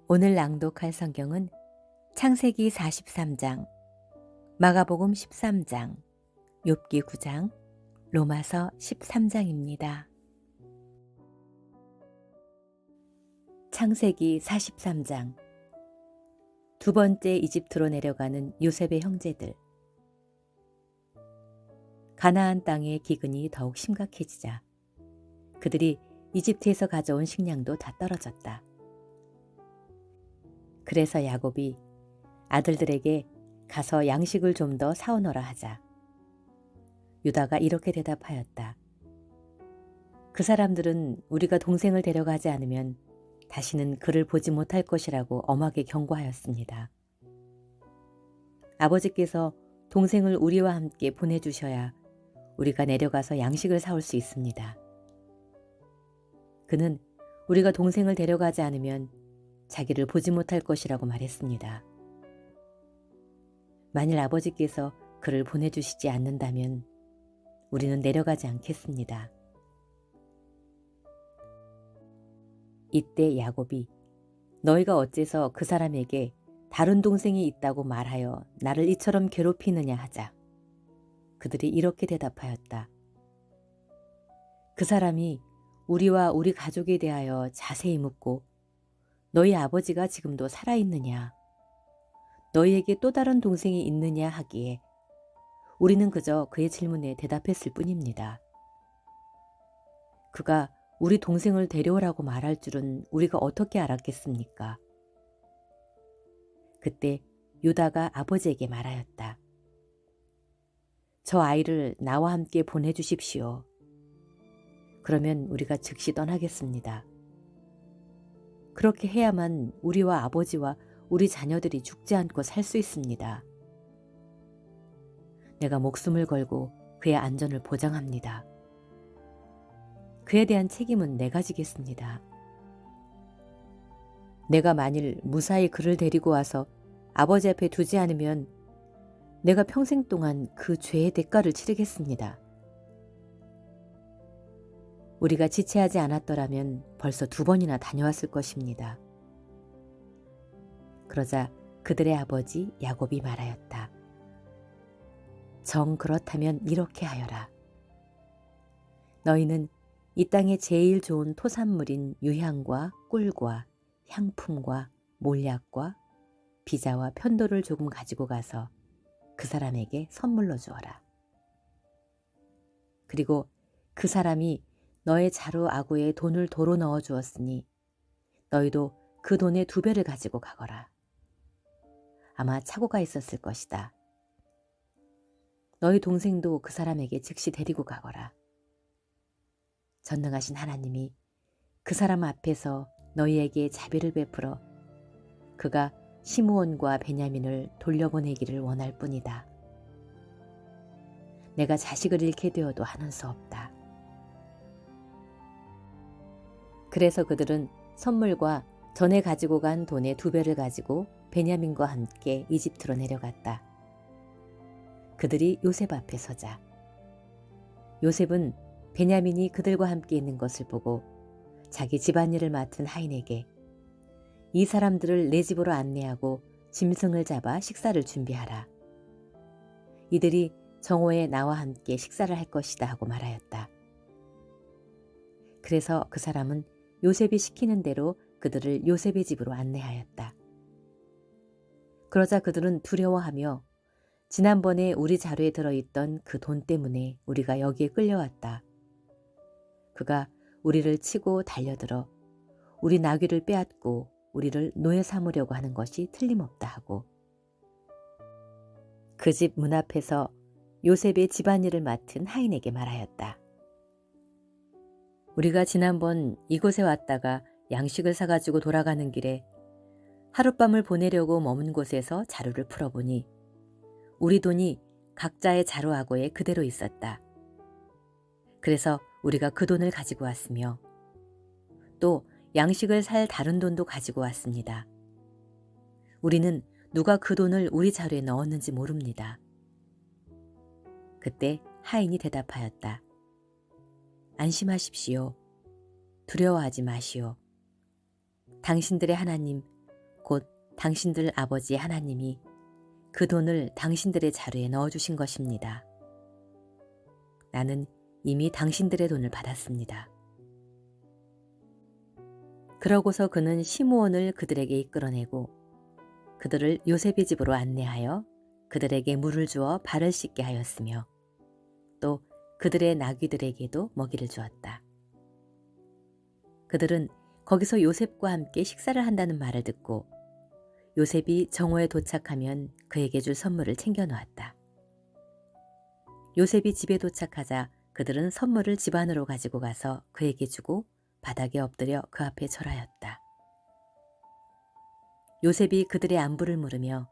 오늘 낭독할 성경은 창세기 43장, 마가복음 13장, 욥기 9장, 로마서 13장입니다. 창세기 43장. 두 번째 이집트로 내려가는 요셉의 형제들. 가나안 땅의 기근이 더욱 심각해지자 그들이 이집트에서 가져온 식량도 다 떨어졌다. 그래서 야곱이 아들들에게 가서 양식을 좀 더 사오너라 하자 유다가 이렇게 대답하였다. 그 사람들은 우리가 동생을 데려가지 않으면 다시는 그를 보지 못할 것이라고 엄하게 경고하였습니다. 아버지께서 동생을 우리와 함께 보내주셔야 우리가 내려가서 양식을 사올 수 있습니다. 그는 우리가 동생을 데려가지 않으면 자기를 보지 못할 것이라고 말했습니다. 만일 아버지께서 그를 보내주시지 않는다면 우리는 내려가지 않겠습니다. 이때 야곱이 너희가 어째서 그 사람에게 다른 동생이 있다고 말하여 나를 이처럼 괴롭히느냐 하자 그들이 이렇게 대답하였다. 그 사람이 우리와 우리 가족에 대하여 자세히 묻고 너희 아버지가 지금도 살아있느냐, 너희에게 또 다른 동생이 있느냐 하기에 우리는 그저 그의 질문에 대답했을 뿐입니다. 그가 우리 동생을 데려오라고 말할 줄은 우리가 어떻게 알았겠습니까? 그때 유다가 아버지에게 말하였다. 저 아이를 나와 함께 보내주십시오. 그러면 우리가 즉시 떠나겠습니다. 그렇게 해야만 우리와 아버지와 우리 자녀들이 죽지 않고 살 수 있습니다. 내가 목숨을 걸고 그의 안전을 보장합니다. 그에 대한 책임은 내가 지겠습니다. 내가 만일 무사히 그를 데리고 와서 아버지 앞에 두지 않으면 내가 평생 동안 그 죄의 대가를 치르겠습니다. 우리가 지체하지 않았더라면 벌써 2번이나 다녀왔을 것입니다. 그러자 그들의 아버지 야곱이 말하였다. 정 그렇다면 이렇게 하여라. 너희는 이 땅의 제일 좋은 토산물인 유향과 꿀과 향품과 몰약과 비자와 편도를 조금 가지고 가서 그 사람에게 선물로 주어라. 그리고 그 사람이 너의 자루 아구에 돈을 도로 넣어 주었으니 너희도 그 돈의 2배를 가지고 가거라. 아마 착오가 있었을 것이다. 너희 동생도 그 사람에게 즉시 데리고 가거라. 전능하신 하나님이 그 사람 앞에서 너희에게 자비를 베풀어 그가 시므온과 베냐민을 돌려보내기를 원할 뿐이다. 내가 자식을 잃게 되어도 하는 수 없다. 그래서 그들은 선물과 전에 가지고 간 돈의 2배를 가지고 베냐민과 함께 이집트로 내려갔다. 그들이 요셉 앞에 서자 요셉은 베냐민이 그들과 함께 있는 것을 보고 자기 집안일을 맡은 하인에게 이 사람들을 내 집으로 안내하고 짐승을 잡아 식사를 준비하라. 이들이 정오에 나와 함께 식사를 할 것이다 하고 말하였다. 그래서 그 사람은 요셉이 시키는 대로 그들을 요셉의 집으로 안내하였다. 그러자 그들은 두려워하며 지난번에 우리 자루에 들어있던 그 돈 때문에 우리가 여기에 끌려왔다. 그가 우리를 치고 달려들어 우리 나귀를 빼앗고 우리를 노예 삼으려고 하는 것이 틀림없다 하고 그 집 문 앞에서 요셉의 집안일을 맡은 하인에게 말하였다. 우리가 지난번 이곳에 왔다가 양식을 사가지고 돌아가는 길에 하룻밤을 보내려고 머문 곳에서 자루를 풀어보니 우리 돈이 각자의 자루아고에 그대로 있었다. 그래서 우리가 그 돈을 가지고 왔으며 또 양식을 살 다른 돈도 가지고 왔습니다. 우리는 누가 그 돈을 우리 자루에 넣었는지 모릅니다. 그때 하인이 대답하였다. 안심하십시오. 두려워하지 마시오. 당신들의 하나님 곧 당신들 아버지 하나님이 그 돈을 당신들의 자루에 넣어주신 것입니다. 나는 이미 당신들의 돈을 받았습니다. 그러고서 그는 시므온을 그들에게 이끌어내고 그들을 요셉의 집으로 안내하여 그들에게 물을 주어 발을 씻게 하였으며 또 그들의 나귀들에게도 먹이를 주었다. 그들은 거기서 요셉과 함께 식사를 한다는 말을 듣고 요셉이 정오에 도착하면 그에게 줄 선물을 챙겨 놓았다. 요셉이 집에 도착하자 그들은 선물을 집 안으로 가지고 가서 그에게 주고 바닥에 엎드려 그 앞에 절하였다. 요셉이 그들의 안부를 물으며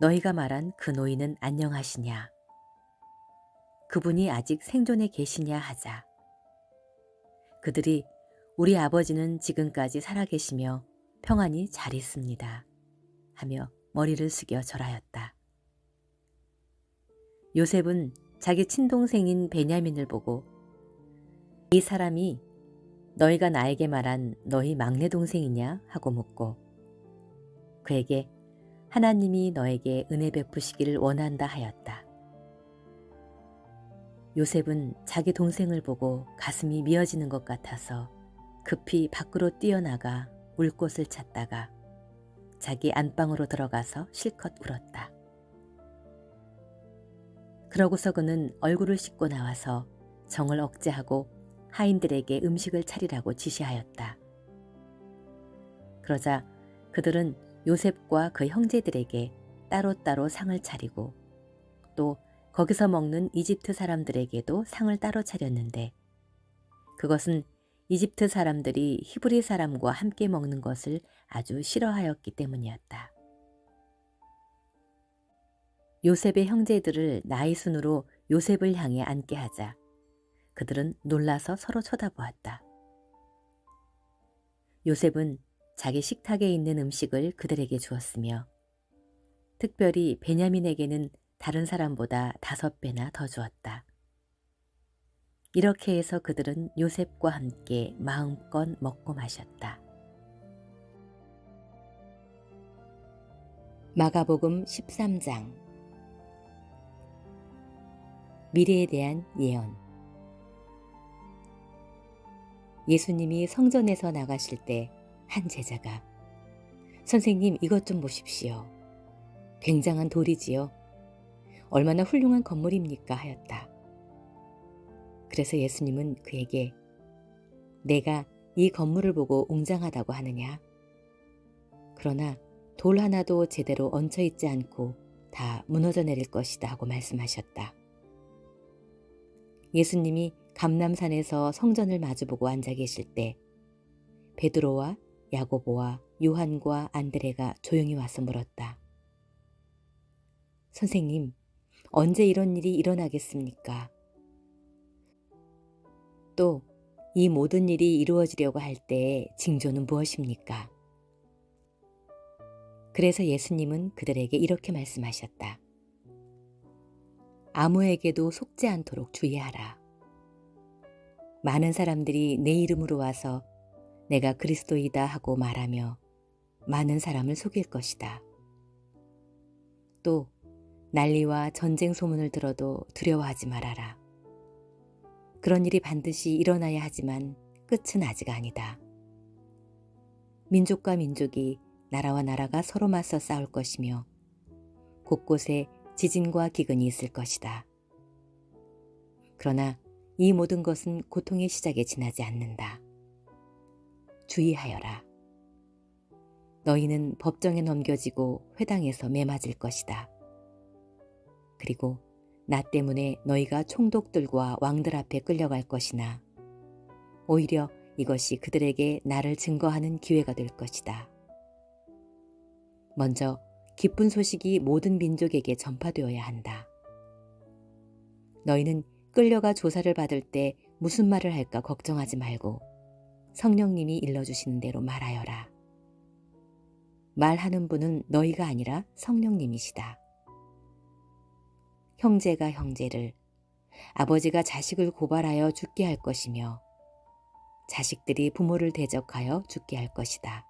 너희가 말한 그 노인은 안녕하시냐? 그분이 아직 생존해 계시냐 하자. 그들이 우리 아버지는 지금까지 살아계시며 평안히 잘 있습니다. 하며 머리를 숙여 절하였다. 요셉은 자기 친동생인 베냐민을 보고 이 사람이 너희가 나에게 말한 너희 막내 동생이냐 하고 묻고 그에게 하나님이 너에게 은혜 베푸시기를 원한다 하였다. 요셉은 자기 동생을 보고 가슴이 미어지는 것 같아서 급히 밖으로 뛰어나가 울 곳을 찾다가 자기 안방으로 들어가서 실컷 울었다. 그러고서 그는 얼굴을 씻고 나와서 정을 억제하고 하인들에게 음식을 차리라고 지시하였다. 그러자 그들은 요셉과 그 형제들에게 따로따로 상을 차리고 또 거기서 먹는 이집트 사람들에게도 상을 따로 차렸는데 그것은 이집트 사람들이 히브리 사람과 함께 먹는 것을 아주 싫어하였기 때문이었다. 요셉의 형제들을 나이 순으로 요셉을 향해 앉게 하자 그들은 놀라서 서로 쳐다보았다. 요셉은 자기 식탁에 있는 음식을 그들에게 주었으며 특별히 베냐민에게는 다른 사람보다 5배나 더 주었다. 이렇게 해서 그들은 요셉과 함께 마음껏 먹고 마셨다. 마가복음 13장 미래에 대한 예언. 예수님이 성전에서 나가실 때 한 제자가 선생님 이것 좀 보십시오. 굉장한 돌이지요. 얼마나 훌륭한 건물입니까 하였다. 그래서 예수님은 그에게 내가 이 건물을 보고 웅장하다고 하느냐? 그러나 돌 하나도 제대로 얹혀 있지 않고 다 무너져 내릴 것이다 하고 말씀하셨다. 예수님이 감람산에서 성전을 마주보고 앉아 계실 때 베드로와 야고보와 요한과 안드레가 조용히 와서 물었다. 선생님, 언제 이런 일이 일어나겠습니까? 또 이 모든 일이 이루어지려고 할 때의 징조는 무엇입니까? 그래서 예수님은 그들에게 이렇게 말씀하셨다. 아무에게도 속지 않도록 주의하라. 많은 사람들이 내 이름으로 와서 내가 그리스도이다 하고 말하며 많은 사람을 속일 것이다. 또 난리와 전쟁 소문을 들어도 두려워하지 말아라. 그런 일이 반드시 일어나야 하지만 끝은 아직 아니다. 민족과 민족이 나라와 나라가 서로 맞서 싸울 것이며 곳곳에 지진과 기근이 있을 것이다. 그러나 이 모든 것은 고통의 시작에 지나지 않는다. 주의하여라. 너희는 법정에 넘겨지고 회당에서 매맞을 것이다. 그리고 나 때문에 너희가 총독들과 왕들 앞에 끌려갈 것이나 오히려 이것이 그들에게 나를 증거하는 기회가 될 것이다. 먼저 기쁜 소식이 모든 민족에게 전파되어야 한다. 너희는 끌려가 조사를 받을 때 무슨 말을 할까 걱정하지 말고 성령님이 일러주시는 대로 말하여라. 말하는 분은 너희가 아니라 성령님이시다. 형제가 형제를, 아버지가 자식을 고발하여 죽게 할 것이며 자식들이 부모를 대적하여 죽게 할 것이다.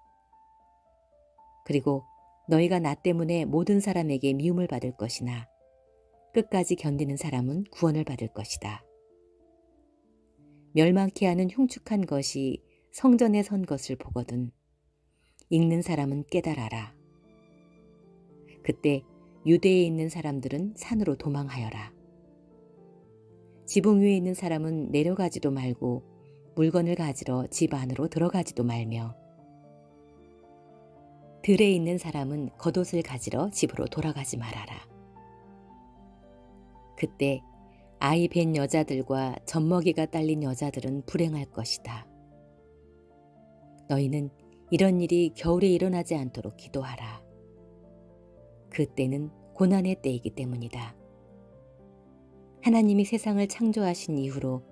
그리고 너희가 나 때문에 모든 사람에게 미움을 받을 것이나 끝까지 견디는 사람은 구원을 받을 것이다. 멸망케 하는 흉측한 것이 성전에 선 것을 보거든 읽는 사람은 깨달아라. 그때 유대에 있는 사람들은 산으로 도망하여라. 지붕 위에 있는 사람은 내려가지도 말고 물건을 가지러 집 안으로 들어가지도 말며 들에 있는 사람은 겉옷을 가지러 집으로 돌아가지 말아라. 그때 아이 뵌 여자들과 젖먹이가 딸린 여자들은 불행할 것이다. 너희는 이런 일이 겨울에 일어나지 않도록 기도하라. 그때는 고난의 때이기 때문이다. 하나님이 세상을 창조하신 이후로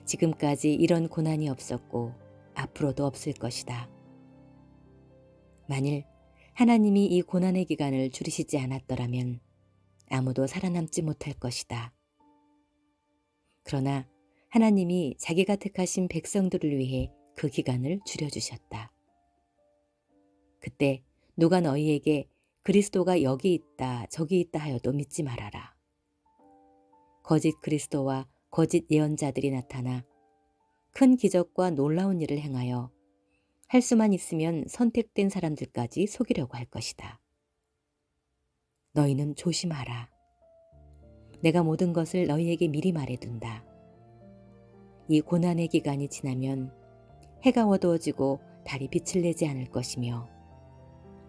지금까지 이런 고난이 없었고 앞으로도 없을 것이다. 만일 하나님이 이 고난의 기간을 줄이시지 않았더라면 아무도 살아남지 못할 것이다. 그러나 하나님이 자기가 택하신 백성들을 위해 그 기간을 줄여주셨다. 그때 누가 너희에게 그리스도가 여기 있다 저기 있다 하여도 믿지 말아라. 거짓 그리스도와 거짓 예언자들이 나타나 큰 기적과 놀라운 일을 행하여 할 수만 있으면 선택된 사람들까지 속이려고 할 것이다. 너희는 조심하라. 내가 모든 것을 너희에게 미리 말해둔다. 이 고난의 기간이 지나면 해가 어두워지고 달이 빛을 내지 않을 것이며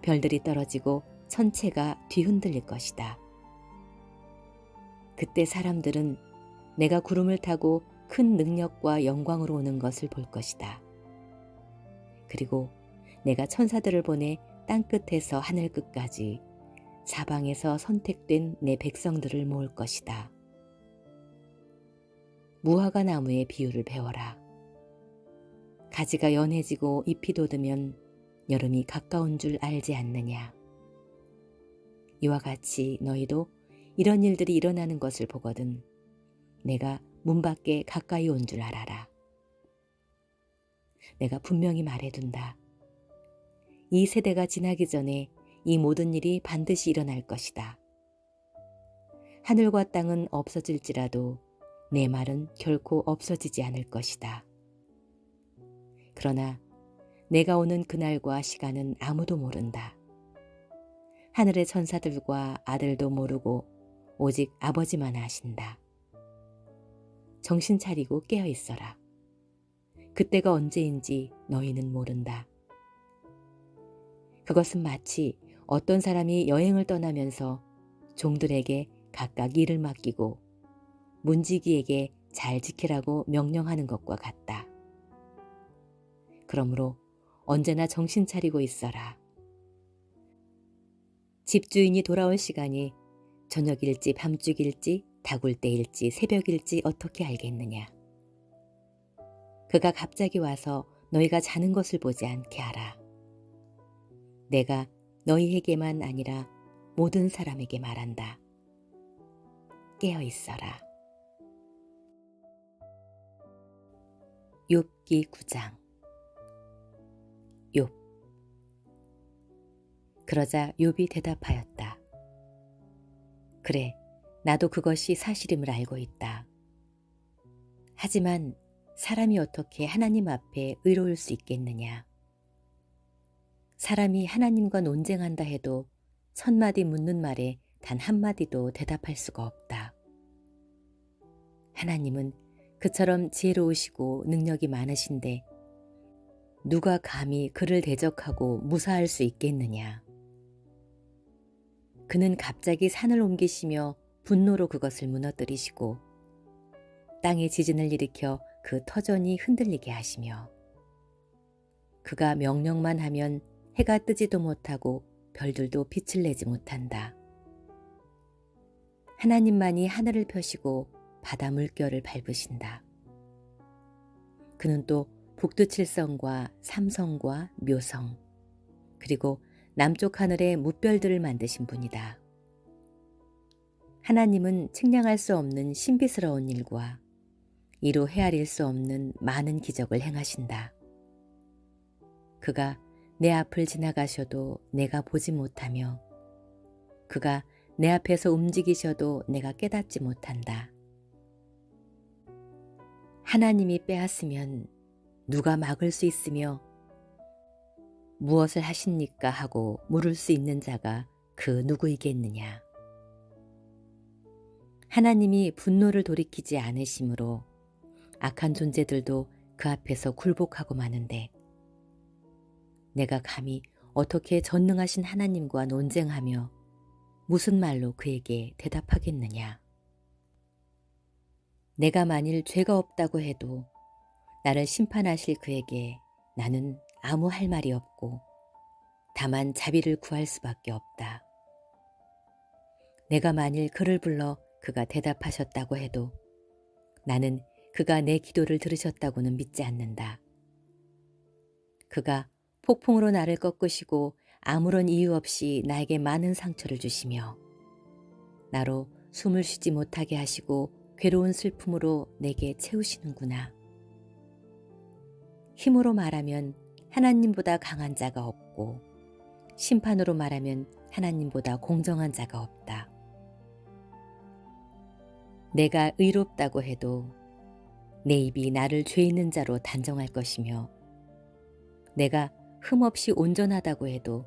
별들이 떨어지고 천체가 뒤흔들릴 것이다. 그때 사람들은 내가 구름을 타고 큰 능력과 영광으로 오는 것을 볼 것이다. 그리고 내가 천사들을 보내 땅끝에서 하늘 끝까지 사방에서 선택된 내 백성들을 모을 것이다. 무화과 나무의 비유를 배워라. 가지가 연해지고 잎이 돋으면 여름이 가까운 줄 알지 않느냐. 이와 같이 너희도 이런 일들이 일어나는 것을 보거든 내가 문 밖에 가까이 온 줄 알아라. 내가 분명히 말해둔다. 이 세대가 지나기 전에 이 모든 일이 반드시 일어날 것이다. 하늘과 땅은 없어질지라도 내 말은 결코 없어지지 않을 것이다. 그러나 내가 오는 그날과 시간은 아무도 모른다. 하늘의 천사들과 아들도 모르고 오직 아버지만 아신다. 정신 차리고 깨어 있어라. 그때가 언제인지 너희는 모른다. 그것은 마치 어떤 사람이 여행을 떠나면서 종들에게 각각 일을 맡기고 문지기에게 잘 지키라고 명령하는 것과 같다. 그러므로 언제나 정신 차리고 있어라. 집주인이 돌아올 시간이 저녁일지 밤중일지 다굴때일지 새벽일지 어떻게 알겠느냐. 그가 갑자기 와서 너희가 자는 것을 보지 않게 하라. 내가 너희에게만 아니라 모든 사람에게 말한다. 깨어 있어라. 욥기 9장. 욥. 그러자 욥이 대답하였다. 그래, 나도 그것이 사실임을 알고 있다. 하지만 사람이 어떻게 하나님 앞에 의로울 수 있겠느냐. 사람이 하나님과 논쟁한다 해도 1000마디 묻는 말에 단 한마디도 대답할 수가 없다. 하나님은 그처럼 지혜로우시고 능력이 많으신데 누가 감히 그를 대적하고 무사할 수 있겠느냐. 그는 갑자기 산을 옮기시며 분노로 그것을 무너뜨리시고 땅에 지진을 일으켜 그 터전이 흔들리게 하시며 그가 명령만 하면 해가 뜨지도 못하고 별들도 빛을 내지 못한다. 하나님만이 하늘을 펴시고 바다 물결을 밟으신다. 그는 또 북두칠성과 삼성과 묘성 그리고 남쪽 하늘의 뭇별들을 만드신 분이다. 하나님은 측량할 수 없는 신비스러운 일과 이로 헤아릴 수 없는 많은 기적을 행하신다. 그가 내 앞을 지나가셔도 내가 보지 못하며 그가 내 앞에서 움직이셔도 내가 깨닫지 못한다. 하나님이 빼앗으면 누가 막을 수 있으며 무엇을 하십니까 하고 물을 수 있는 자가 그 누구이겠느냐. 하나님이 분노를 돌이키지 않으심으로 악한 존재들도 그 앞에서 굴복하고 마는데 내가 감히 어떻게 전능하신 하나님과 논쟁하며 무슨 말로 그에게 대답하겠느냐. 내가 만일 죄가 없다고 해도 나를 심판하실 그에게 나는 아무 할 말이 없고 다만 자비를 구할 수밖에 없다. 내가 만일 그를 불러 그가 대답하셨다고 해도 나는 그가 내 기도를 들으셨다고는 믿지 않는다. 그가 폭풍으로 나를 꺾으시고 아무런 이유 없이 나에게 많은 상처를 주시며 나로 숨을 쉬지 못하게 하시고 괴로운 슬픔으로 내게 채우시는구나. 힘으로 말하면 하나님보다 강한 자가 없고 심판으로 말하면 하나님보다 공정한 자가 없다. 내가 의롭다고 해도 내 입이 나를 죄 있는 자로 단정할 것이며 내가 흠없이 온전하다고 해도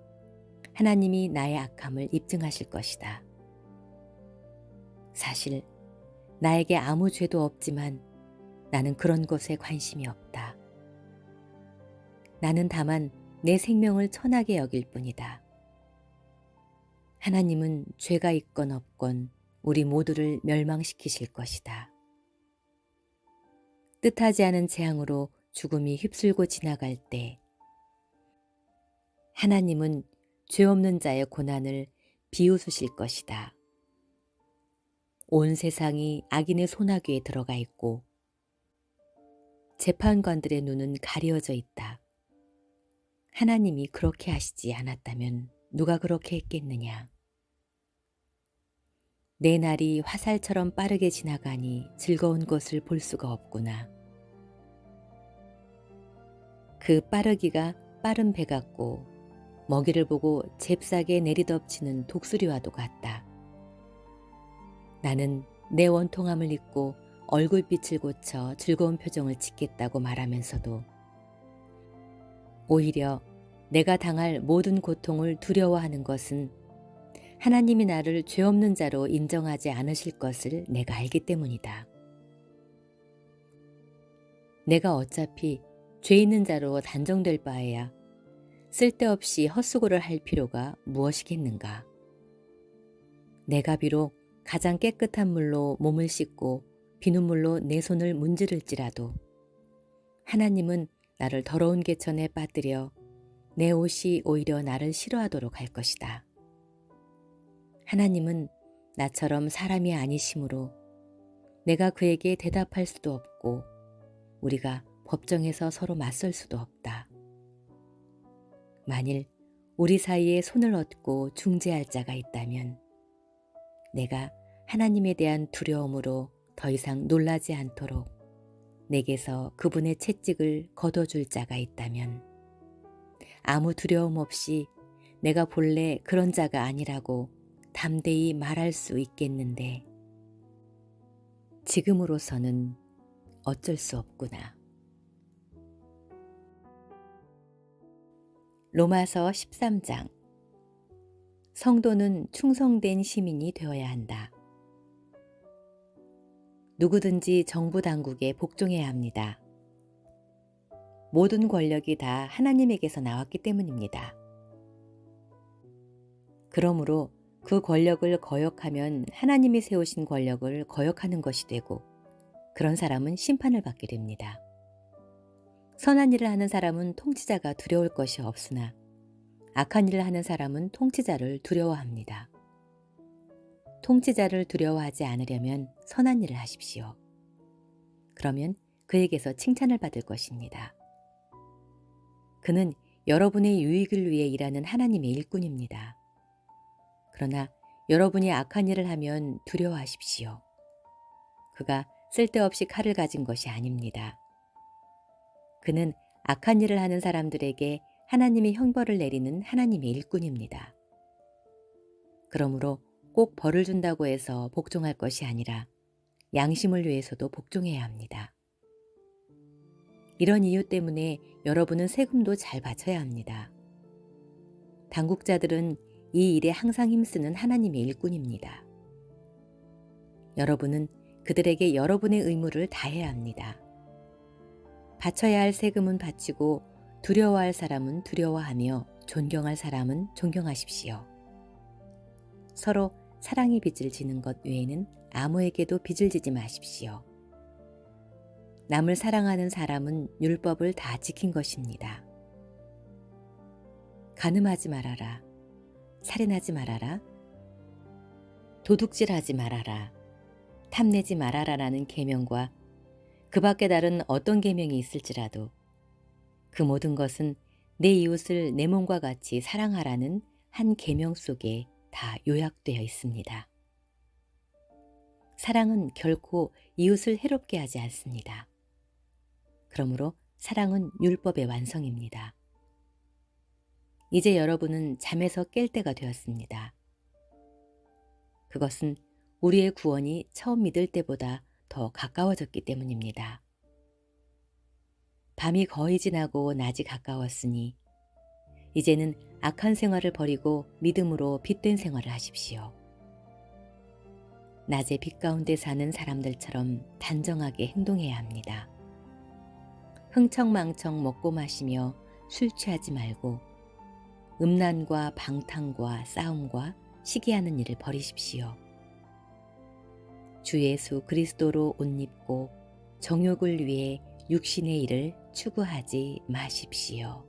하나님이 나의 악함을 입증하실 것이다. 사실 나에게 아무 죄도 없지만 나는 그런 것에 관심이 없다. 나는 다만 내 생명을 천하게 여길 뿐이다. 하나님은 죄가 있건 없건 우리 모두를 멸망시키실 것이다. 뜻하지 않은 재앙으로 죽음이 휩쓸고 지나갈 때 하나님은 죄 없는 자의 고난을 비웃으실 것이다. 온 세상이 악인의 소나귀에 들어가 있고 재판관들의 눈은 가려져 있다. 하나님이 그렇게 하시지 않았다면 누가 그렇게 했겠느냐. 내 날이 화살처럼 빠르게 지나가니 즐거운 것을 볼 수가 없구나. 그 빠르기가 빠른 배 같고 먹이를 보고 잽싸게 내리덮치는 독수리와도 같다. 나는 내 원통함을 잊고 얼굴빛을 고쳐 즐거운 표정을 짓겠다고 말하면서도 오히려 내가 당할 모든 고통을 두려워하는 것은 하나님이 나를 죄 없는 자로 인정하지 않으실 것을 내가 알기 때문이다. 내가 어차피 죄 있는 자로 단정될 바에야 쓸데없이 헛수고를 할 필요가 무엇이겠는가. 내가 비록 가장 깨끗한 물로 몸을 씻고 비눗물로 내 손을 문지를지라도 하나님은 나를 더러운 개천에 빠뜨려 내 옷이 오히려 나를 싫어하도록 할 것이다. 하나님은 나처럼 사람이 아니시므로 내가 그에게 대답할 수도 없고 우리가 법정에서 서로 맞설 수도 없다. 만일 우리 사이에 손을 얹고 중재할 자가 있다면 내가 하나님에 대한 두려움으로 더 이상 놀라지 않도록 내게서 그분의 채찍을 걷어줄 자가 있다면 아무 두려움 없이 내가 본래 그런 자가 아니라고 담대히 말할 수 있겠는데 지금으로서는 어쩔 수 없구나. 로마서 13장. 성도는 충성된 시민이 되어야 한다. 누구든지 정부 당국에 복종해야 합니다. 모든 권력이 다 하나님에게서 나왔기 때문입니다. 그러므로 그 권력을 거역하면 하나님이 세우신 권력을 거역하는 것이 되고 그런 사람은 심판을 받게 됩니다. 선한 일을 하는 사람은 통치자가 두려울 것이 없으나 악한 일을 하는 사람은 통치자를 두려워합니다. 통치자를 두려워하지 않으려면 선한 일을 하십시오. 그러면 그에게서 칭찬을 받을 것입니다. 그는 여러분의 유익을 위해 일하는 하나님의 일꾼입니다. 그러나 여러분이 악한 일을 하면 두려워하십시오. 그가 쓸데없이 칼을 가진 것이 아닙니다. 그는 악한 일을 하는 사람들에게 하나님의 형벌을 내리는 하나님의 일꾼입니다. 그러므로 꼭 벌을 준다고 해서 복종할 것이 아니라 양심을 위해서도 복종해야 합니다. 이런 이유 때문에 여러분은 세금도 잘 바쳐야 합니다. 당국자들은 이 일에 항상 힘쓰는 하나님의 일꾼입니다. 여러분은 그들에게 여러분의 의무를 다해야 합니다. 바쳐야 할 세금은 바치고 두려워할 사람은 두려워하며 존경할 사람은 존경하십시오. 서로 사랑의 빚을 지는 것 외에는 아무에게도 빚을 지지 마십시오. 남을 사랑하는 사람은 율법을 다 지킨 것입니다. 간음하지 말아라. 살인하지 말아라. 도둑질하지 말아라. 탐내지 말아라라는 계명과 그 밖에 다른 어떤 계명이 있을지라도 그 모든 것은 내 이웃을 내 몸과 같이 사랑하라는 한 계명 속에 다 요약되어 있습니다. 사랑은 결코 이웃을 해롭게 하지 않습니다. 그러므로 사랑은 율법의 완성입니다. 이제 여러분은 잠에서 깰 때가 되었습니다. 그것은 우리의 구원이 처음 믿을 때보다 더 가까워졌기 때문입니다. 밤이 거의 지나고 낮이 가까웠으니 이제는 악한 생활을 버리고 믿음으로 빛된 생활을 하십시오. 낮에 빛 가운데 사는 사람들처럼 단정하게 행동해야 합니다. 흥청망청 먹고 마시며 술 취하지 말고 음란과 방탕과 싸움과 시기하는 일을 버리십시오. 주 예수 그리스도로 옷 입고 정욕을 위해 육신의 일을 추구하지 마십시오.